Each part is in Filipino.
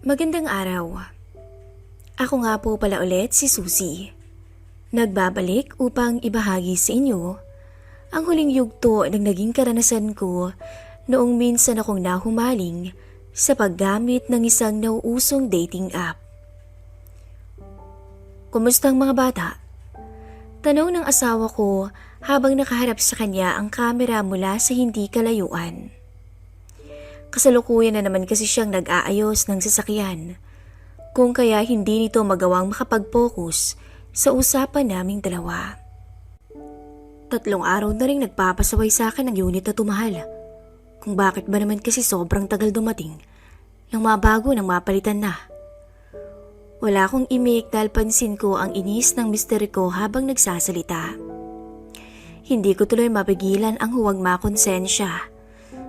Magandang araw. Ako nga po pala ulit si Susie. Nagbabalik upang ibahagi sa inyo ang huling yugto ng naging karanasan ko noong minsan akong nahumaling sa paggamit ng isang nauusong dating app. Kumusta ang mga bata? Tanong ng asawa ko habang nakaharap sa kanya ang kamera mula sa hindi kalayuan. Kasalukuyan na naman kasi siyang nag-aayos ng sasakyan, kung kaya hindi nito magawang makapag-focus sa usapan naming dalawa. 3 araw na rin nagpapasaway sa akin ang unit na tumahal. Kung bakit ba naman kasi sobrang tagal dumating nang mabago nang mapalitan na. Wala akong imik dahil pansin ko ang inis ng mister ko habang nagsasalita. Hindi ko tuloy mapigilan ang huwag makonsensya.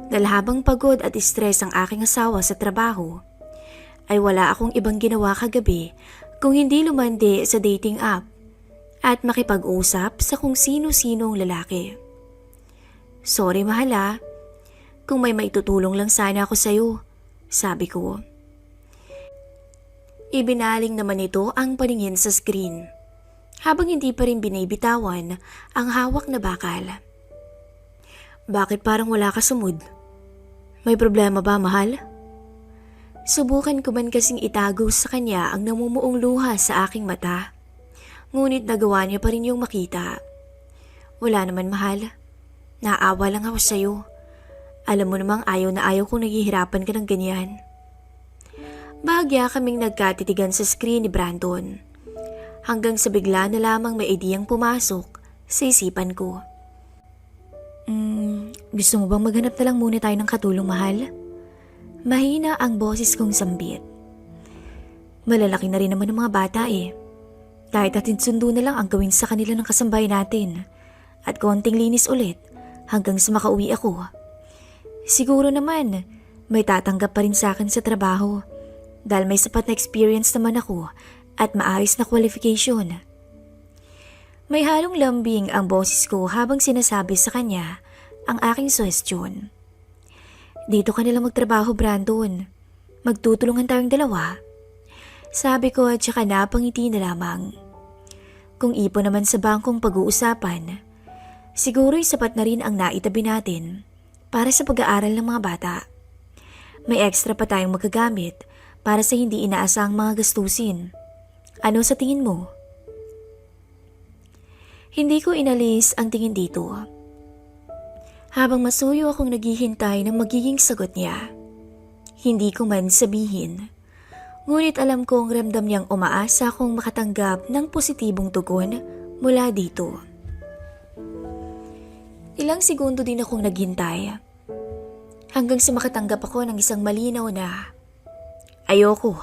Dahil habang pagod at stress ang aking asawa sa trabaho, ay wala akong ibang ginawa kagabi kung hindi lumandi sa dating app at makipag-usap sa kung sino-sinong lalaki. Sorry mahala, kung may maitutulong lang sana ako sa'yo, sabi ko. Ibinaling naman ito ang paningin sa screen, habang hindi pa rin binibitawan ang hawak na bakal. Bakit parang wala ka sa mood? May problema ba, mahal? Subukan ko man kasing itago sa kanya ang namumuong luha sa aking mata. Ngunit nagawa niya pa rin yung makita. Wala naman, mahal. Naawa lang ako sa'yo. Alam mo namang ayaw na ayaw kong naghihirapan ka ng ganyan. Bahagya kaming nagkatitigan sa screen ni Brandon. Hanggang sa bigla na lamang may ideyang pumasok sa isipan ko. Gusto mo bang maghanap na lang muna tayo ng katulong, mahal? Mahina ang boses kong sambit. Malalaki na rin naman ang mga bata eh. Kahit atin sundo na lang ang gawin sa kanila ng kasambay natin. At konting linis ulit hanggang sa makauwi ako. Siguro naman, may tatanggap pa rin sa akin sa trabaho. Dahil may sapat na experience naman ako at maayos na qualification. May halong lambing ang boses ko habang sinasabi sa kanya ang aking suwestyon. Dito ka nalang magtrabaho, Brandon. Magtutulungan tayong dalawa. Sabi ko at saka napangiti na lamang. Kung ipon naman sa bangkong pag-uusapan, siguro'y sapat na rin ang naitabi natin para sa pag-aaral ng mga bata. May extra pa tayong magagamit para sa hindi inaasahang mga gastusin. Ano sa tingin mo? Hindi ko inalis ang tingin dito. Habang masuyo akong naghihintay ng magiging sagot niya. Hindi ko man sabihin. Ngunit alam kong ramdam niyang umaasa akong makatanggap ng positibong tugon mula dito. Ilang segundo din akong naghintay. Hanggang sa makatanggap ako ng isang malinaw na ayoko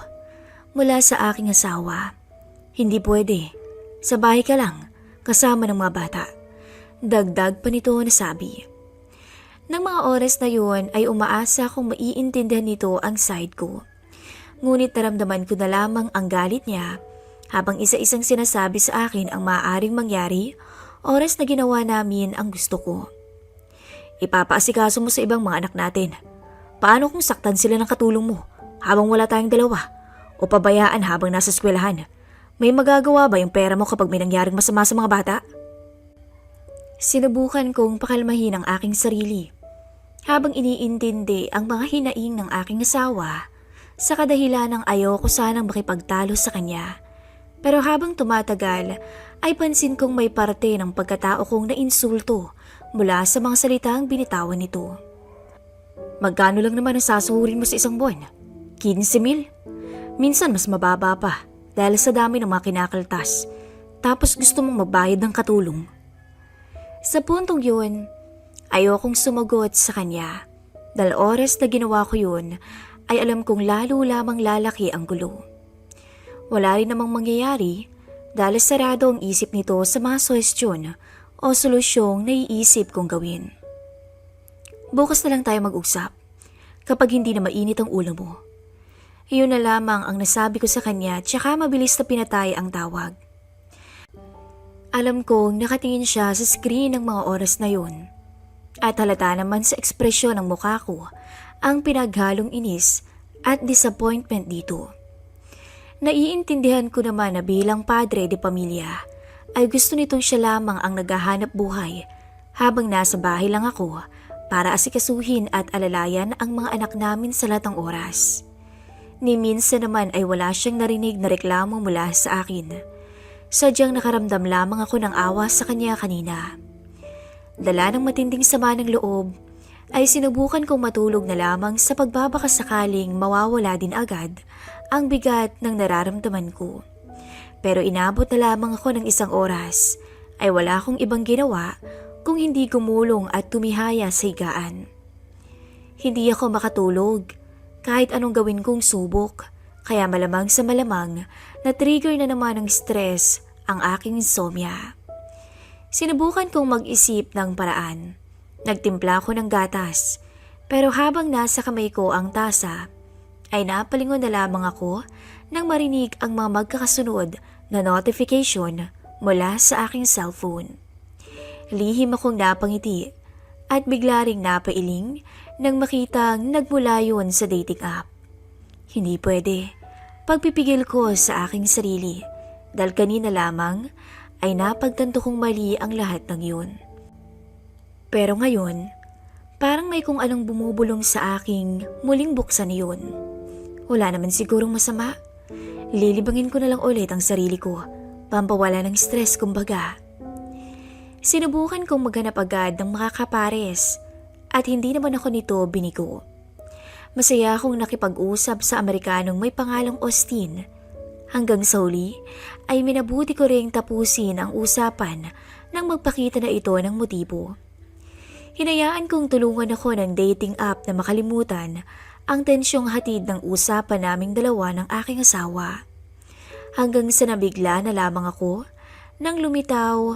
mula sa aking asawa. Hindi pwede. Sa bahay ka lang, kasama ng mga bata. Dagdag pa nito na sabi. Nang mga oras na yun ay umaasa kung maiintindihan nito ang side ko. Ngunit naramdaman ko na lamang ang galit niya habang isa-isang sinasabi sa akin ang maaaring mangyari oras na ginawa namin ang gusto ko. Ipapaasikaso mo sa ibang mga anak natin. Paano kung saktan sila ng katulong mo habang wala tayong dalawa o pabayaan habang nasa eskwelahan? May magagawa ba yung pera mo kapag may nangyaring masama sa mga bata? Sinubukan kong pakalmahin ang aking sarili habang iniintindi ang mga hinaing ng aking asawa sa kadahilan ng ayoko sanang makipagtalo sa kanya. Pero habang tumatagal ay pansin kong may parte ng pagkatao kong nainsulto mula sa mga salitang binitawan nito. Magkano lang naman ang sasuhurin mo sa isang buwan? 15,000? Minsan mas mababa pa dahil sa dami ng mga kinakaltas. Tapos gusto mong magbayad ng katulong. Sa puntong yun, ayokong sumagot sa kanya. Dahil oras na ginawa ko yun, ay alam kong lalo lamang lalaki ang gulo. Wala rin namang mangyayari dahil sarado ang isip nito sa mga suwestyon o solusyong naiisip kong gawin. Bukas na lang tayo mag-usap kapag hindi na mainit ang ulo mo. Iyon na lamang ang nasabi ko sa kanya tsaka mabilis na pinatay ang tawag. Alam kong nakatingin siya sa screen ng mga oras na yun. At halata naman sa ekspresyon ng mukha ko ang pinaghalong inis at disappointment dito. Naiintindihan ko naman na bilang padre de pamilya ay gusto nitong siya lamang ang naghahanap buhay habang nasa bahay lang ako para asikasuhin at alalayan ang mga anak namin sa lahat ng oras. Ni minsan naman ay wala siyang narinig na reklamo mula sa akin. Sadyang nakaramdam lamang ako ng awa sa kanya kanina. Dala ng matinding sama ng loob ay sinubukan kong matulog na lamang sa pagbabakasakaling mawawala din agad ang bigat ng nararamdaman ko. Pero inabot na lamang ako ng 1 oras ay wala akong ibang ginawa kung hindi gumulong at tumihaya sa higaan. Hindi ako makatulog kahit anong gawin kong subok, kaya malamang sa malamang na trigger na naman ng stress ang aking insomnia. Sinubukan kong mag-isip ng paraan. Nagtimpla ko ng gatas, pero habang nasa kamay ko ang tasa, ay napalingon na lamang ako nang marinig ang mga magkakasunod na notification mula sa aking cellphone. Lihim akong napangiti at bigla ring napailing nang makitang nagmula yun sa dating app. Hindi pwede. Pagpipigil ko sa aking sarili dahil kanina lamang ay napagtanto kong mali ang lahat ng yun. Pero ngayon, parang may kung anong bumubulong sa aking muling buksan yun. Wala naman sigurong masama. Lilibangin ko na lang ulit ang sarili ko, pampawala ng stress kumbaga. Sinubukan kong maghanap agad ng mga kapares at hindi naman ako nito binigo. Masaya akong nakipag-usap sa Amerikanong may pangalang Austin. Hanggang sa huli ay minabuti ko ring tapusin ang usapan nang magpakita na ito ng motibo. Hinayaan kong tulungan ako ng dating app na makalimutan ang tensyong hatid ng usapan naming dalawa ng aking asawa. Hanggang sa nabigla na lamang ako nang lumitaw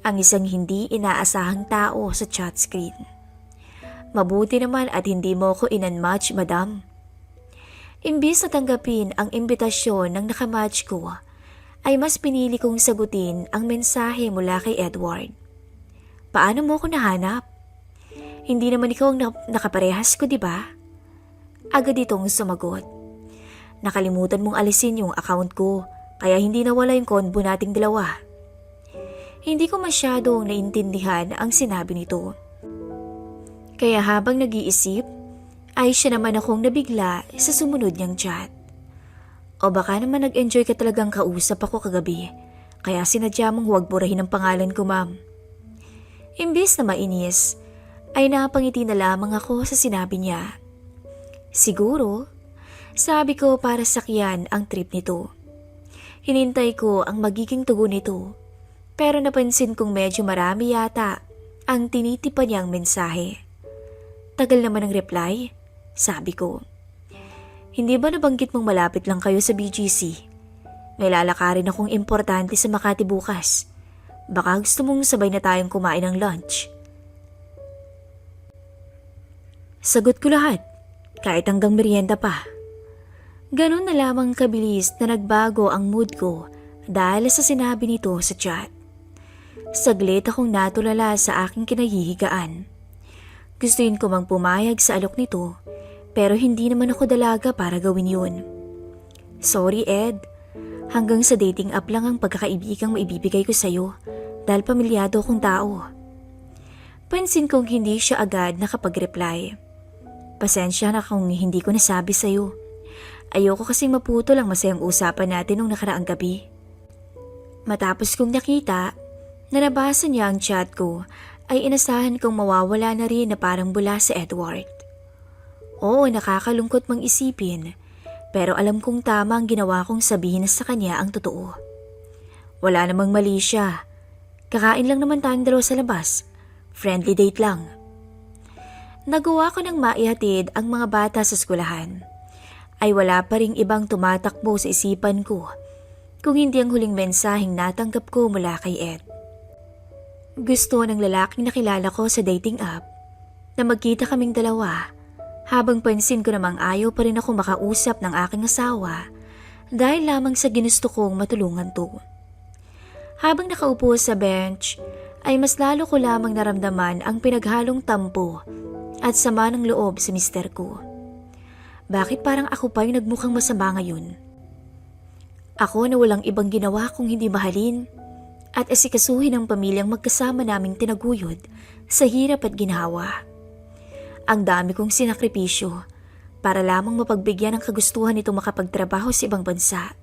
ang isang hindi inaasahang tao sa chat screen. Mabuti naman at hindi mo ko in-unmatch, madam. Imbis na tanggapin ang imbitasyon ng nakamatch ko, ay mas pinili kong sagutin ang mensahe mula kay Edward. Paano mo ko nahanap? Hindi naman ikaw ang nakaparehas ko, di ba? Agad itong sumagot. Nakalimutan mong alisin yung account ko, kaya hindi nawala yung combo nating dalawa. Hindi ko masyadong naintindihan ang sinabi nito. Kaya habang nag-iisip, ay siya naman akong nabigla sa sumunod niyang chat. O baka naman nag-enjoy ka talagang kausap ako kagabi, kaya sinadya mong huwag burahin ang pangalan ko, ma'am. Imbis na mainis, ay napangiti na lamang ako sa sinabi niya. Siguro, sabi ko para sakyan ang trip nito. Hinintay ko ang magiging tugon nito, pero napansin kong medyo marami yata ang tinitipan niyang mensahe. Tagal naman ang reply, sabi ko. Hindi ba nabanggit mong malapit lang kayo sa BGC? May lalakarin akong importante sa Makati bukas. Baka gusto mong sabay na tayong kumain ng lunch. Sagot ko lahat, kahit hanggang merienda pa. Ganun na lamang kabilis na nagbago ang mood ko dahil sa sinabi nito sa chat. Saglit akong natulala sa aking kinahihigaan. Gustuin ko mang pumayag sa alok nito, pero hindi naman ako dalaga para gawin yun. Sorry, Ed. Hanggang sa dating app lang ang pagkakaibigang maibibigay ko sa'yo dahil pamilyado akong tao. Pansin kong hindi siya agad nakapag-reply. Pasensya na kung hindi ko nasabi sa'yo. Ayoko kasing maputol ang masayang usapan natin nung nakaraang gabi. Matapos kong nakita na nabasa niya ang chat ko, ay inasahan kong mawawala na rin na parang bula sa Edward. Oo, nakakalungkot mang isipin, pero alam kong tama ang ginawa kong sabihin na sa kanya ang totoo. Wala namang mali siya. Kakain lang naman tayong dalawa sa labas. Friendly date lang. Nagawa ko ng maihatid ang mga bata sa eskwelahan. Ay wala pa ring ibang tumatakbo sa isipan ko kung hindi ang huling mensaheng natanggap ko mula kay Ed. Gusto ng lalaking nakilala ko sa dating app na magkita kaming dalawa, habang pansin ko namang ayaw pa rin ako makausap ng aking asawa dahil lamang sa ginusto kong matulungan to. Habang nakaupo sa bench ay mas lalo ko lamang naramdaman ang pinaghalong tampo at sama ng loob sa mister ko. Bakit parang ako pa yung nagmukhang masama ngayon? Ako na walang ibang ginawa kung hindi mahalin at asikasuhin ang pamilyang magkasama naming tinaguyod sa hirap at ginhawa. Ang dami kong sinakripisyo para lamang mapagbigyan ng kagustuhan nito makapagtrabaho sa ibang bansa.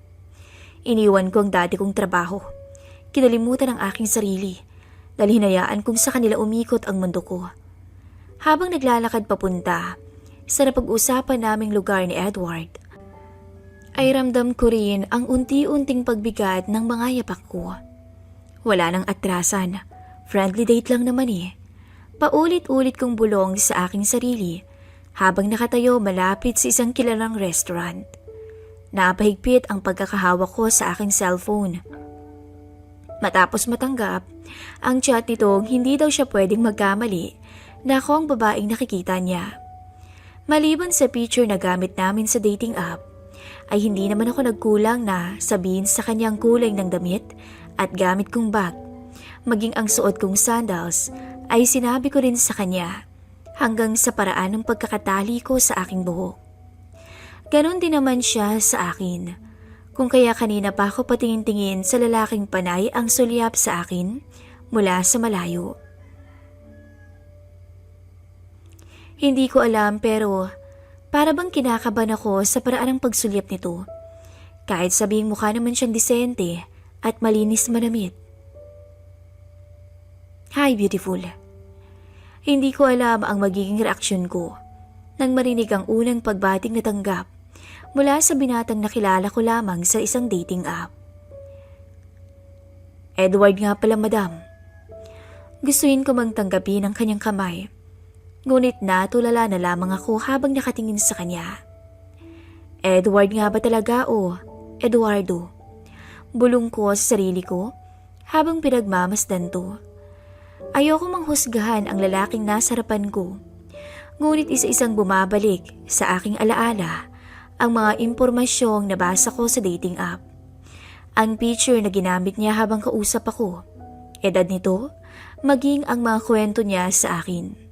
Iniwan ko ang dati kong trabaho. Kinalimutan ang aking sarili dahil hinayaan kong sa kanila umikot ang mundo ko. Habang naglalakad papunta sa napag-usapan naming lugar ni Edward, ay ramdam ko rin ang unti-unting pagbigat ng mga yapak ko. Wala nang atrasan, friendly date lang naman eh. Paulit-ulit kong bulong sa aking sarili habang nakatayo malapit sa isang kilalang restaurant. Napahigpit ang pagkakahawak ko sa aking cellphone. Matapos matanggap ang chat nitong hindi daw siya pwedeng magkamali na ako ang babaeng nakikita niya. Maliban sa picture na gamit namin sa dating app, ay hindi naman ako nagkulang na sabihin sa kanyang kulay ng damit at gamit kong bag. Maging ang suot kong sandals ay sinabi ko rin sa kanya hanggang sa paraan ng pagkakatali ko sa aking buhok. Ganon din naman siya sa akin. Kung kaya kanina pa ako patingin-tingin sa lalaking panay ang sulyap sa akin mula sa malayo. Hindi ko alam pero para bang kinakabahan ako sa paraan ng pagsulyap nito. Kahit sabihing mukha naman siyang disente at malinis manamit. Hi, beautiful. Hindi ko alam ang magiging reaksyon ko nang marinig ang unang pagbating na tanggap mula sa binatang nakilala ko lamang sa isang dating app. Edward nga pala, madam. Gustuin ko mang tanggapin ang kanyang kamay. Ngunit natulala na lamang ako habang nakatingin sa kanya. Edward nga ba talaga o Eduardo? Bulong ko sa sarili ko habang pinagmamasdan to. Ayoko manghusgahan ang lalaking nasa harapan ko. Ngunit isa-isang bumabalik sa aking alaala ang mga impormasyong nabasa ko sa dating app. Ang picture na ginamit niya habang kausap ako, edad nito, maging ang mga kwento niya sa akin.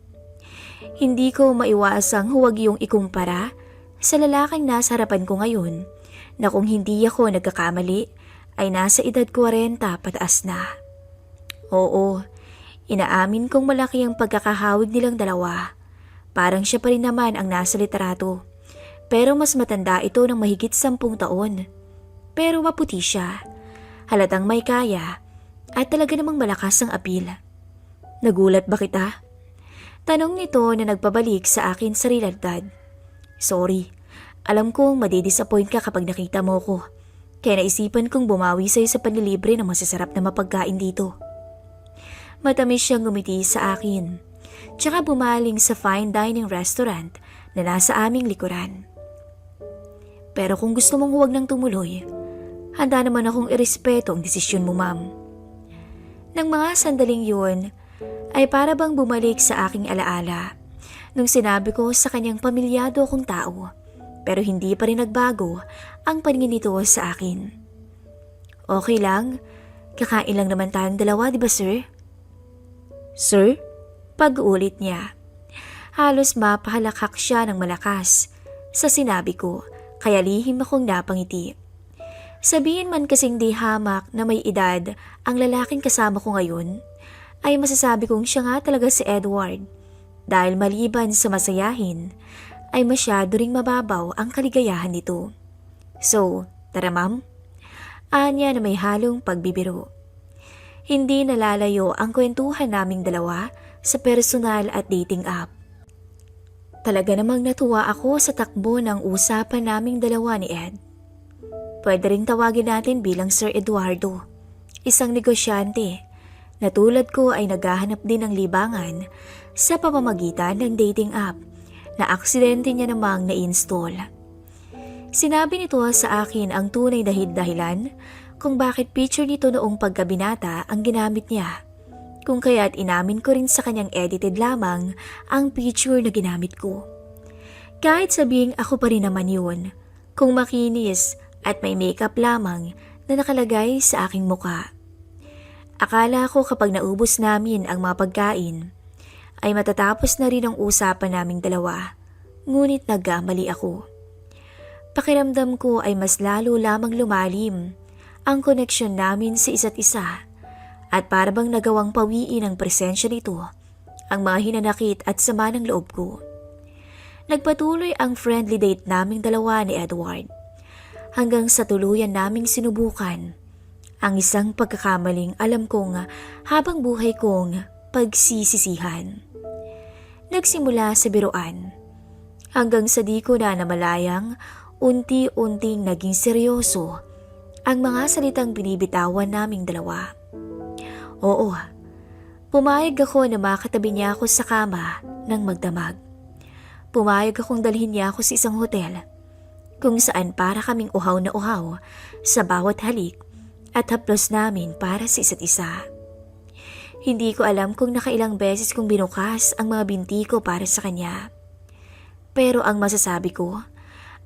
Hindi ko maiwasang huwag yung ikumpara sa lalaking nasa harapan ko ngayon na kung hindi ako nagkakamali ay nasa edad 40 pataas na. Oo, inaamin kong malaki ang pagkakahawig nilang dalawa. Parang siya pa rin naman ang nasa litrato. Pero mas matanda ito ng mahigit 10 taon. Pero maputi siya. Halatang may kaya at talaga namang malakas ang apil. Nagulat ba kita? Tanong nito na nagpabalik sa akin sa realidad. Sorry, alam kong madidisappoint ka kapag nakita mo ko. Kaya naisipan kong bumawi sa'yo sa panlilibre ng masasarap na mapagkain dito. Matamis siyang ngumiti sa akin. Tsaka bumaling sa fine dining restaurant na nasa aming likuran. Pero kung gusto mong huwag nang tumuloy, handa naman akong irespeto ang desisyon mo, ma'am. Nang mga sandaling yun, ay para bang bumalik sa aking alaala nung sinabi ko sa kanyang pamilyado akong tao, pero hindi pa rin nagbago ang paningin nito sa akin. Okay lang, kakain lang naman tayong dalawa, di ba sir? Sir? Pag-ulit niya. Halos mapahalakak siya ng malakas sa sinabi ko, kaya lihim akong napangiti. Sabihin man kasing di hamak na may edad ang lalaking kasama ko ngayon, ay masasabi kong siya nga talaga si Edward dahil maliban sa masayahin ay masyado ring mababaw ang kaligayahan nito. So, tara ma'am. Anya na may halong pagbibiro. Hindi nalalayo ang kwentuhan naming dalawa sa personal at dating app. Talaga namang natuwa ako sa takbo ng usapan naming dalawa ni Ed. Pwede ring tawagin natin bilang Sir Eduardo, isang negosyante na tulad ko ay naghahanap din ng libangan sa pamamagitan ng dating app na aksidente niya namang na-install. Sinabi nito sa akin ang tunay na dahilan kung bakit picture nito noong pagkabinata ang ginamit niya, kung kaya't inamin ko rin sa kanyang edited lamang ang picture na ginamit ko. Kahit sabing ako pa rin naman yun, kung makinis at may makeup lamang na nakalagay sa aking muka. Akala ko kapag naubos namin ang mga pagkain, ay matatapos na rin ang usapan naming dalawa, ngunit nagkamali ako. Pakiramdam ko ay mas lalo lamang lumalim ang koneksyon namin sa isa't isa at para bang nagawang pawiin ang presensya nito ang mga hinanakit at sama ng loob ko. Nagpatuloy ang friendly date naming dalawa ni Edward hanggang sa tuluyan naming sinubukan ang isang pagkakamaling alam kong habang buhay kong pagsisisihan. Nagsimula sa biruan hanggang sa di ko na namalayang unti-unting naging seryoso ang mga salitang binibitawan naming dalawa. Oo, pumayag ako na makatabi niya ako sa kama ng magdamag. Pumayag akong dalhin niya ako sa isang hotel kung saan para kaming uhaw na uhaw sa bawat halik at haplos namin para sa isa't isa. Hindi ko alam kung nakailang beses kong binukas ang mga binti ko para sa kanya. Pero ang masasabi ko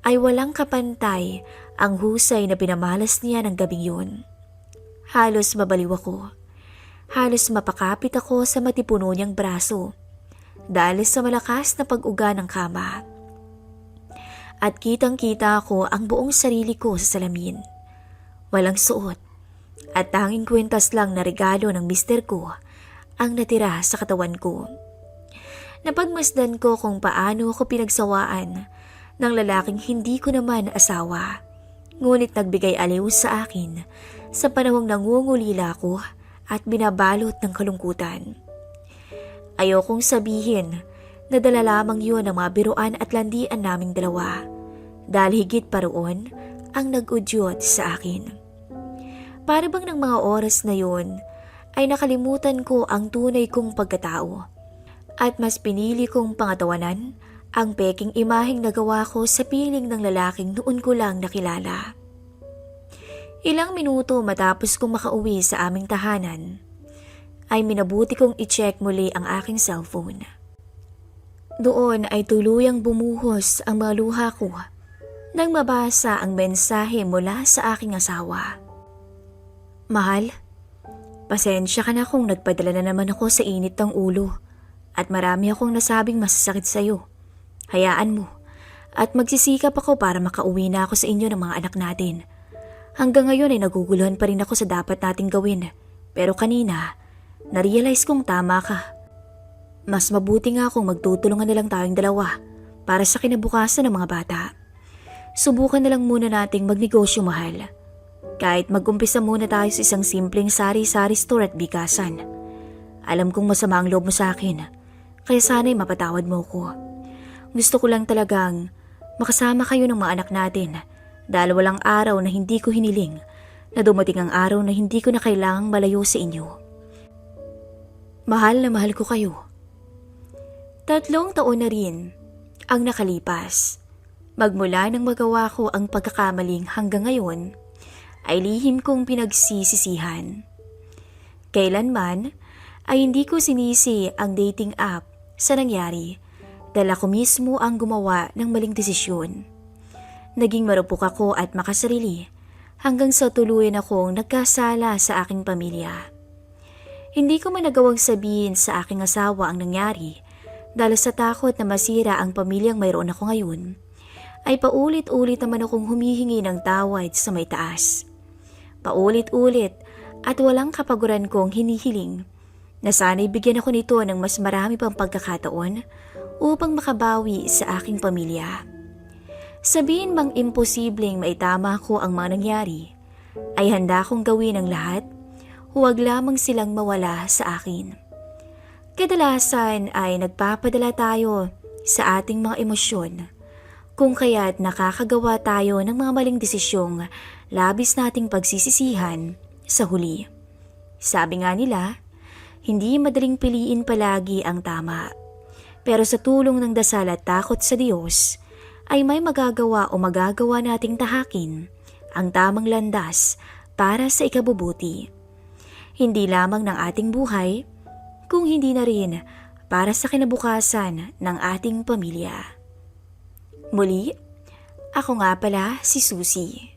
ay walang kapantay ang husay na pinamalas niya ng gabing yun. Halos mabaliw ako. Halos mapakapit ako sa matipuno niyang braso dahil sa malakas na pag-uga ng kama. At kitang-kita ko ang buong sarili ko sa salamin. Walang suot at tanging kwintas lang na regalo ng mister ko ang natira sa katawan ko. Napagmasdan ko kung paano ako pinagsawaan ng lalaking hindi ko naman asawa, ngunit nagbigay aliw sa akin sa panahong nangungulila ko at binabalot ng kalungkutan. Ayokong sabihin na dala lamang yun ang mga biruan at landian naming dalawa dahil higit pa roon ang nag-udyot sa akin. Para bang ng mga oras na yun ay nakalimutan ko ang tunay kong pagkatao at mas pinili kong pangatawanan ang peking imaheng nagawa ko sa piling ng lalaking noon ko lang nakilala. Ilang minuto matapos kong makauwi sa aming tahanan, ay minabuti kong i-check muli ang aking cellphone. Doon ay tuluyang bumuhos ang mga luha ko nang mabasa ang mensahe mula sa aking asawa. Mahal, pasensya ka na kung nagpadala na naman ako sa init ng ulo at marami akong nasabing masasakit sa iyo. Hayaan mo at magsisikap ako para makauwi na ako sa inyo ng mga anak natin. Hanggang ngayon ay naguguluhan pa rin ako sa dapat nating gawin. Pero kanina, na-realize kong tama ka. Mas mabuti nga kung magtutulungan na lang tayong dalawa para sa kinabukasan ng mga bata. Subukan na lang muna nating magnegosyo, mahal. Kahit mag-umpisa muna tayo sa isang simpleng sari-sari store at bikasan. Alam kong masama ang loob mo sa akin, kaya sana'y mapatawad mo ko. Gusto ko lang talagang makasama kayo ng mga anak natin dahil walang araw na hindi ko hiniling na dumating ang araw na hindi ko na kailangang malayo sa inyo. Mahal na mahal ko kayo. 3 taon na rin ang nakalipas. Magmula nang magawa ko ang pagkakamaling hanggang ngayon, ay lihim kong pinagsisisihan. Kailanman ay hindi ko sinisi ang dating app sa nangyari dahil ako mismo ang gumawa ng maling desisyon. Naging marupok ako at makasarili hanggang sa tuluyan akong nagkasala sa aking pamilya. Hindi ko man nagawang sabihin sa aking asawa ang nangyari dahil sa takot na masira ang pamilyang mayroon ako ngayon, ay paulit-ulit naman akong humihingi ng tawad sa may taas. Paulit-ulit at walang kapaguran kong hinihiling na sana'y bigyan ako nito ng mas marami pang pagkakataon upang makabawi sa aking pamilya. Sabihin mang imposibleng maitama ko ang mga nangyari, ay handa kong gawin ang lahat, huwag lamang silang mawala sa akin. Kadalasan ay nagpapadala tayo sa ating mga emosyon, kung kaya't nakakagawa tayo ng mga maling desisyong labis nating pagsisisihan sa huli. Sabi nga nila, hindi madaling piliin palagi ang tama. Pero sa tulong ng dasal at takot sa Diyos, ay may magagawa o magagawa nating tahakin ang tamang landas para sa ikabubuti. Hindi lamang ng ating buhay, kung hindi na rin para sa kinabukasan ng ating pamilya. Muli, ako nga pala si Susie.